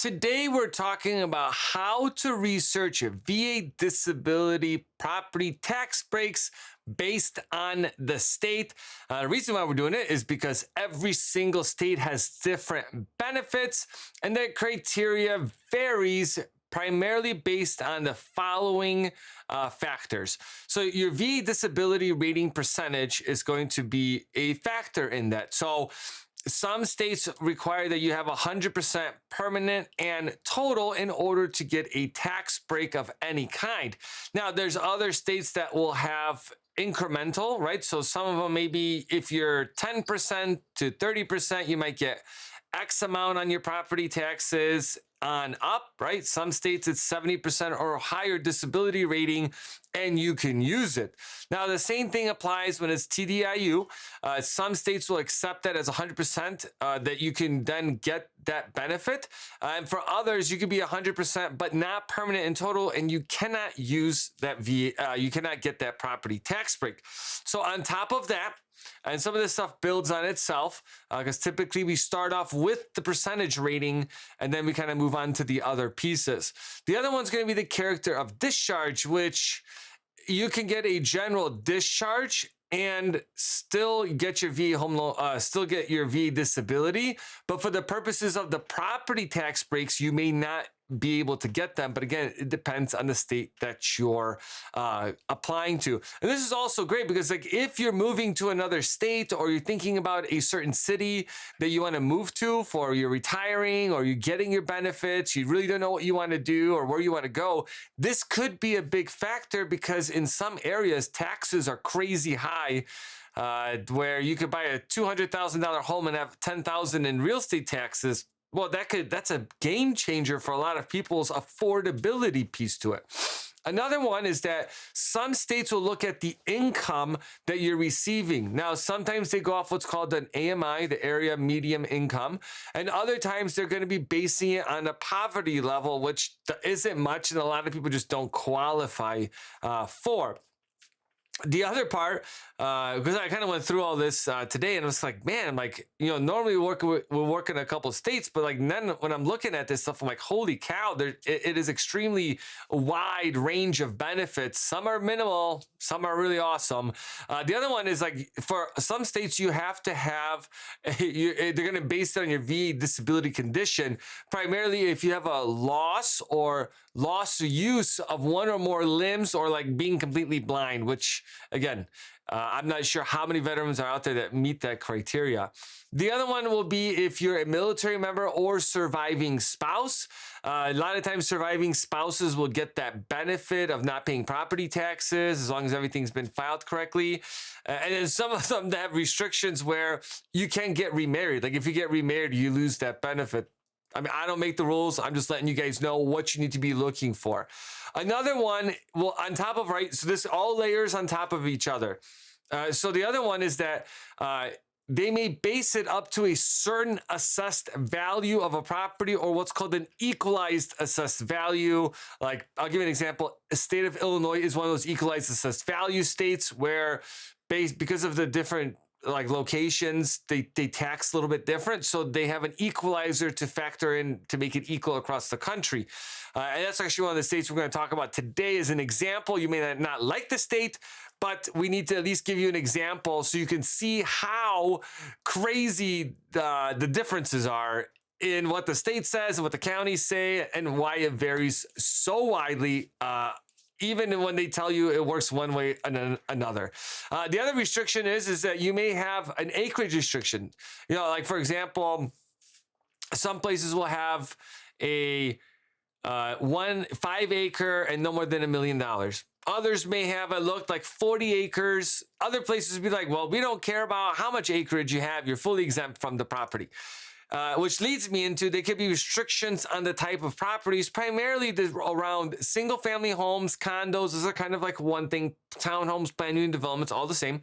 Today, we're talking about how to research VA disability property tax breaks based on the state. The reason why we're doing it is because every single state has different benefits, and the criteria varies primarily based on the following factors. So your VA disability rating percentage is going to be a factor in that. So some states require that you have 100% permanent and total in order to get a tax break of any kind. Now, there's other states that will have incremental, right? So some of them, maybe if you're 10% to 30%, you might get X amount on your property taxes on up, right? Some states it's 70% or higher disability rating, and you can use it. Now, the same thing applies when it's TDIU. Some states will accept that as 100%, that you can then get that benefit. And for others, you could be 100%, but not permanent in total, and you cannot use that you cannot get that property tax break. So on top of that, and some of this stuff builds on itself because typically we start off with the percentage rating and then we kind of move on to the other pieces. The other one's going to be the character of discharge, which you can get a general discharge and still get your VA home loan, still get your VA disability. But for the purposes of the property tax breaks, you may not be able to get them. But again, it depends on the state that you're applying to. And this is also great because like if you're moving to another state or you're thinking about a certain city that you want to move to for you're retiring or you're getting your benefits, you really don't know what you want to do or where you want to go, this could be a big factor because in some areas, taxes are crazy high. Where you could buy a $200,000 home and have $10,000 in real estate taxes. Well, that's a game changer for a lot of people's affordability piece to it. Another one is that some states will look at the income that you're receiving. Now, sometimes they go off what's called an AMI, the area median income, and other times they're going to be basing it on a poverty level, which isn't much, and a lot of people just don't qualify for. The other part, because I kind of went through all this today, and I was like, man, I'm like, normally we're working a couple of states, but like then when I'm looking at this stuff, I'm like, holy cow, it is extremely wide range of benefits. Some are minimal, some are really awesome. The other one is like for some states, you have to have, they're going to base it on your VA disability condition, primarily if you have a loss or loss or use of one or more limbs or like being completely blind, which again, I'm not sure how many veterans are out there that meet that criteria. The other one will be if you're a military member or surviving spouse. A lot of times surviving spouses will get that benefit of not paying property taxes as long as everything's been filed correctly. And then some of them have restrictions where you can't get remarried. Like if you get remarried, you lose that benefit. I mean, I don't make the rules. I'm just letting you guys know what you need to be looking for. Another one, well, on top of, right, so this all layers on top of each other. So the other one is that they may base it up to a certain assessed value of a property or what's called an equalized assessed value. Like, I'll give you an example. The state of Illinois is one of those equalized assessed value states where because of the different like locations, they tax a little bit different. So they have an equalizer to factor in to make it equal across the country. And that's actually one of the states we're going to talk about today as an example. You may not like the state, but we need to at least give you an example so you can see how crazy the differences are in what the state says and what the counties say and why it varies so widely even when they tell you it works one way and another. The other restriction is that you may have an acreage restriction. Like for example, some places will have a 5 acre and no more than $1 million. Others may have like 40 acres. Other places will be like, well, we don't care about how much acreage you have. You're fully exempt from the property. Which leads me into there could be restrictions on the type of properties, primarily around single family homes, condos. Those are kind of like one thing. Townhomes, planned unit developments, all the same.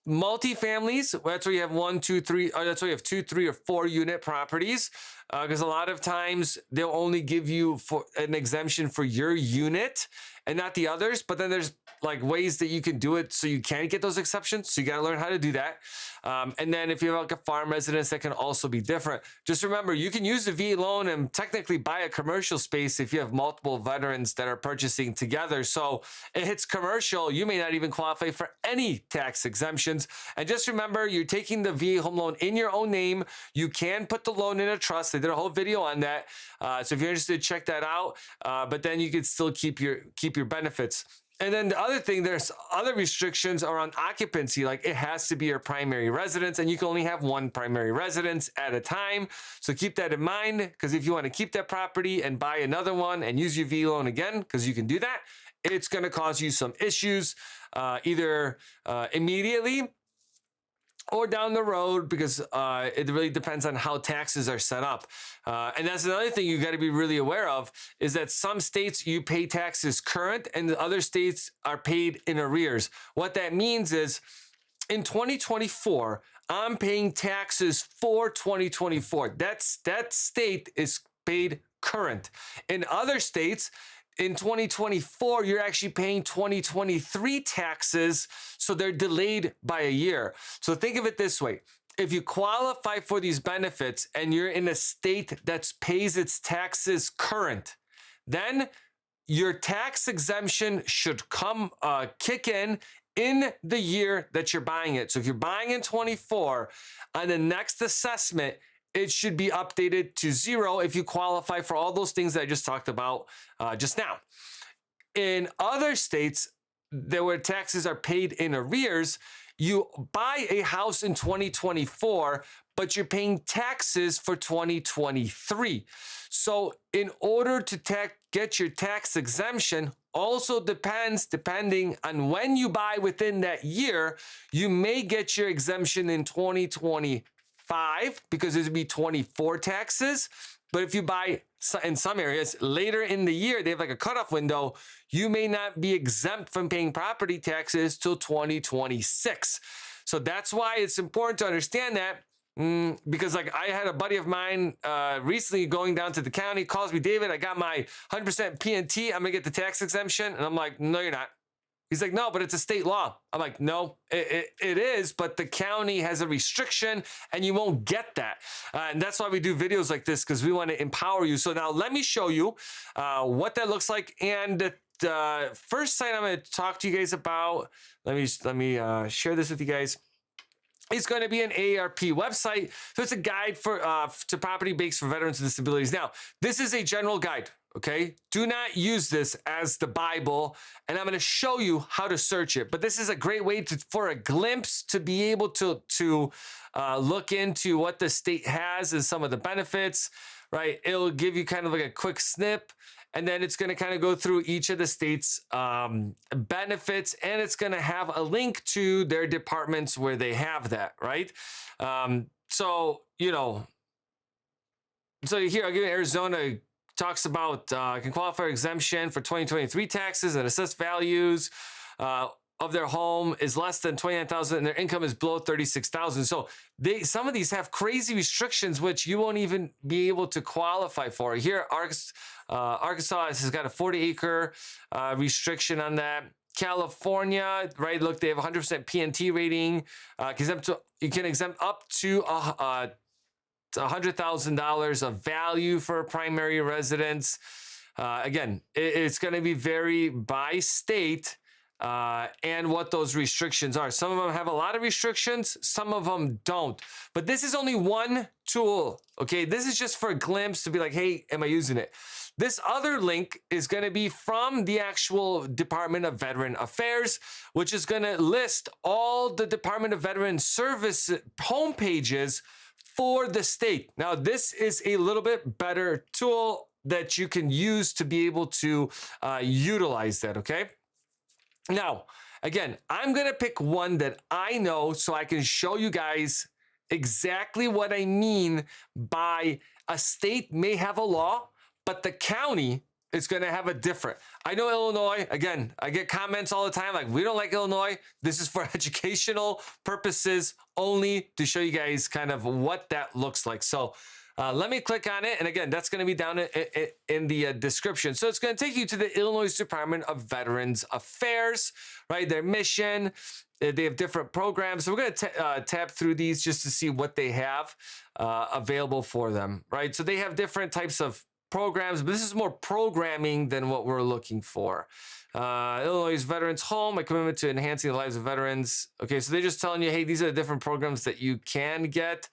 Multifamilies, that's where you have 1, 2, 3, or that's where you have 2, 3, or 4 unit properties. Because a lot of times they'll only give you for an exemption for your unit and not the others. But then there's like ways that you can do it so you can get those exceptions. So you got to learn how to do that. And then if you have like a farm residence, that can also be different. Just remember, you can use the VA loan and technically buy a commercial space if you have multiple veterans that are purchasing together. So it hits commercial, you may not even qualify for any tax exemptions. And just remember, you're taking the VA home loan in your own name. You can put the loan in a trust. They did a whole video on that. So if you're interested, check that out. But then you can still keep your benefits. And then the other thing, there's other restrictions around occupancy, like it has to be your primary residence, and you can only have one primary residence at a time. So keep that in mind, because if you want to keep that property and buy another one and use your VA loan again, because you can do that, it's going to cause you some issues, either immediately or down the road, because it really depends on how taxes are set up. And that's another thing you got to be really aware of, is that some states you pay taxes current and the other states are paid in arrears. What that means is in 2024, I'm paying taxes for 2024. That state is paid current. In other states, in 2024, you're actually paying 2023 taxes, so they're delayed by a year. So think of it this way. If you qualify for these benefits and you're in a state that pays its taxes current, then your tax exemption should kick in the year that you're buying it. So if you're buying in 24, on the next assessment, it should be updated to 0 if you qualify for all those things that I just talked about just now. In other states where taxes are paid in arrears, you buy a house in 2024, but you're paying taxes for 2023. So in order to get your tax exemption, also depending on when you buy within that year, you may get your exemption in 2025 because it would be 24 taxes. But if you buy in some areas later in the year, they have like a cutoff window, you may not be exempt from paying property taxes till 2026. So that's why it's important to understand that. Because like I had a buddy of mine recently going down to the county, calls me, David, I got my 100% PNT, I'm gonna get the tax exemption. And I'm like, no, you're not. He's like, no, but it's a state law. I'm like, no, it is, but the county has a restriction and you won't get that. And that's why we do videos like this, because we want to empower you. So now let me show you what that looks like. And the first site I'm going to talk to you guys about, let me share this with you guys. It's going to be an AARP website. So it's a guide to property breaks for veterans with disabilities. Now, this is a general guide. Okay, do not use this as the Bible, and I'm going to show you how to search it. But this is a great way for a glimpse to be able to look into what the state has and some of the benefits, right? It'll give you kind of like a quick snip, and then it's going to kind of go through each of the state's benefits, and it's going to have a link to their departments where they have that, right? So here, I'll give you Arizona. Talks about can qualify for exemption for 2023 taxes and assessed values of their home is less than $29,000 and their income is below $36,000. So some of these have crazy restrictions which you won't even be able to qualify for. Here, Arkansas has got a 40-acre restriction on that. California, right? Look, they have 100% PNT rating. You can exempt up to $100,000 of value for a primary residence. Again, it's going to be vary by state and what those restrictions are. Some of them have a lot of restrictions, some of them don't. But this is only one tool, okay? This is just for a glimpse to be like, hey, am I using it? This other link is going to be from the actual Department of Veteran Affairs, which is going to list all the Department of Veteran Service homepages for the state. Now, this is a little bit better tool that you can use to be able to utilize that, okay? Now, again, I'm going to pick one that I know so I can show you guys exactly what I mean by a state may have a law, but the county is going to have a different. I know Illinois, again, I get comments all the time like, we don't like Illinois. This is for educational purposes only to show you guys kind of what that looks like. So Let me click on it. And again, that's going to be down in the description. So it's going to take you to the Illinois Department of Veterans Affairs, right? Their mission. They have different programs. So we're going to tab through these just to see what they have available for them, right? So they have different types of programs, but this is more programming than what we're looking for. Illinois Veterans Home, a commitment to enhancing the lives of veterans. Okay, so they're just telling you, hey, these are the different programs that you can get.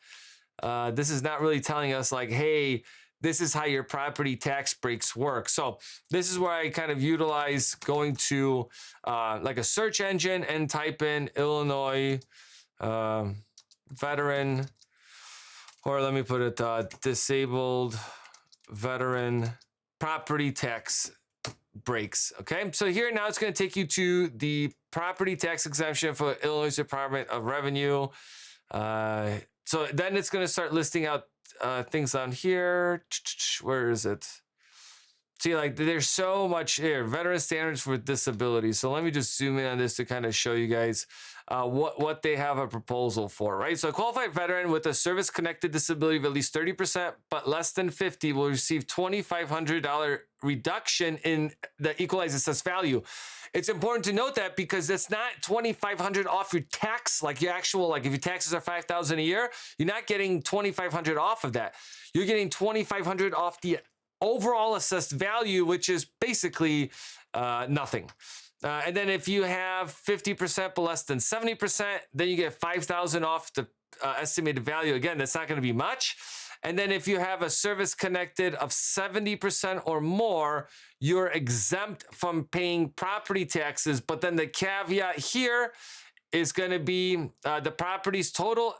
This is not really telling us like, hey, this is how your property tax breaks work. So this is where I kind of utilize going to like a search engine and type in Illinois veteran, or let me put it disabled veteran property tax breaks. Okay, so here now it's going to take you to the property tax exemption for Illinois Department of Revenue. So then it's going to start listing out things on here. Where is it? See, like there's so much here. Veteran standards for disability. So let me just zoom in on this to kind of show you guys what they have a proposal for, right? So a qualified veteran with a service-connected disability of at least 30%, but less than 50 will receive $2,500 reduction in the equalized assessed value. It's important to note that because it's not $2,500 off your tax, like your actual, like if your taxes are $5,000 a year, you're not getting $2,500 off of that. You're getting $2,500 off the overall assessed value, which is basically nothing. And then if you have 50% but less than 70%, then you get $5,000 off the estimated value. Again, that's not going to be much. And then if you have a service connected of 70% or more, you're exempt from paying property taxes. But then the caveat here is going to be the property's total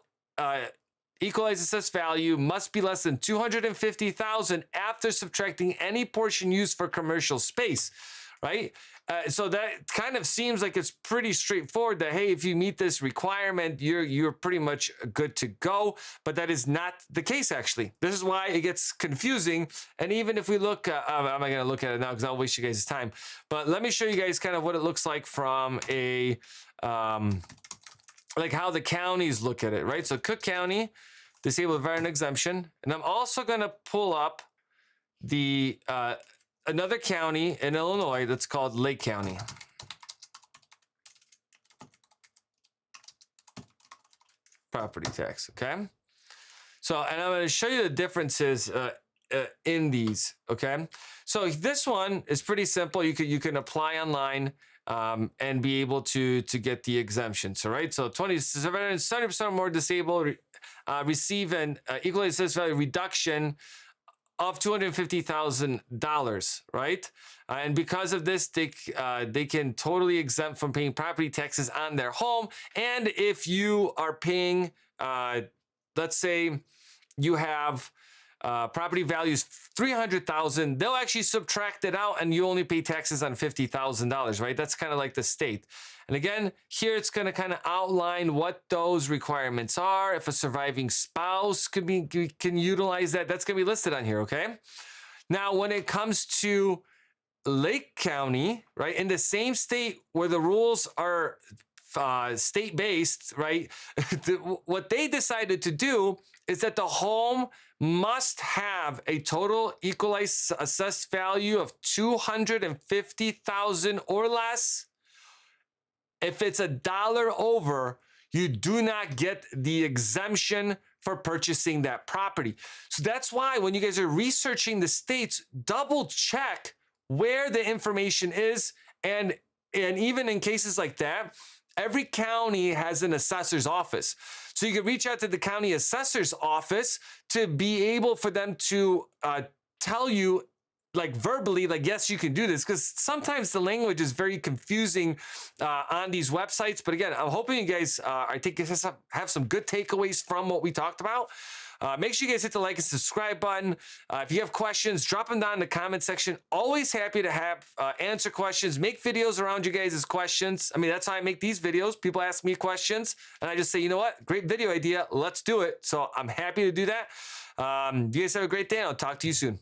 equalized assessed value must be less than $250,000 after subtracting any portion used for commercial space, right? So that kind of seems like it's pretty straightforward that, hey, if you meet this requirement, you're pretty much good to go. But that is not the case, actually. This is why it gets confusing. And even if we look, I'm not going to look at it now because I'll waste you guys' time. But let me show you guys kind of what it looks like from a, like how the counties look at it, right? So Cook County, disabled veteran exemption. And I'm also going to pull up the another county in Illinois that's called Lake County. Property tax, okay? So, and I'm going to show you the differences in these, okay? So this one is pretty simple. You can apply online and be able to get the exemption. So, right? So 70% or more disabled receive an equalized assessed value reduction of $250,000, right? And because of this, they can totally exempt from paying property taxes on their home. And if you are paying, let's say you have property values $300,000, they'll actually subtract it out and you only pay taxes on $50,000, right? That's kind of like the state. And again, here it's going to kind of outline what those requirements are. If a surviving spouse can utilize that, that's going to be listed on here, okay? Now, when it comes to Lake County, right, in the same state where the rules are state-based, right, what they decided to do is that the home must have a total equalized assessed value of $250,000 or less. If it's $1 over, you do not get the exemption for purchasing that property. So that's why when you guys are researching the states, double check where the information is. And even in cases like that, every county has an assessor's office. So you can reach out to the county assessor's office to be able for them to tell you like verbally, like, yes, you can do this, because sometimes the language is very confusing on these websites. But again, I'm hoping you guys have some good takeaways from what we talked about. Make sure you guys hit the like and subscribe button. If you have questions, drop them down in the comment section. Always happy to have answer questions, make videos around you guys' questions. I mean, that's how I make these videos. People ask me questions and I just say, you know what? Great video idea. Let's do it. So I'm happy to do that. You guys have a great day. I'll talk to you soon.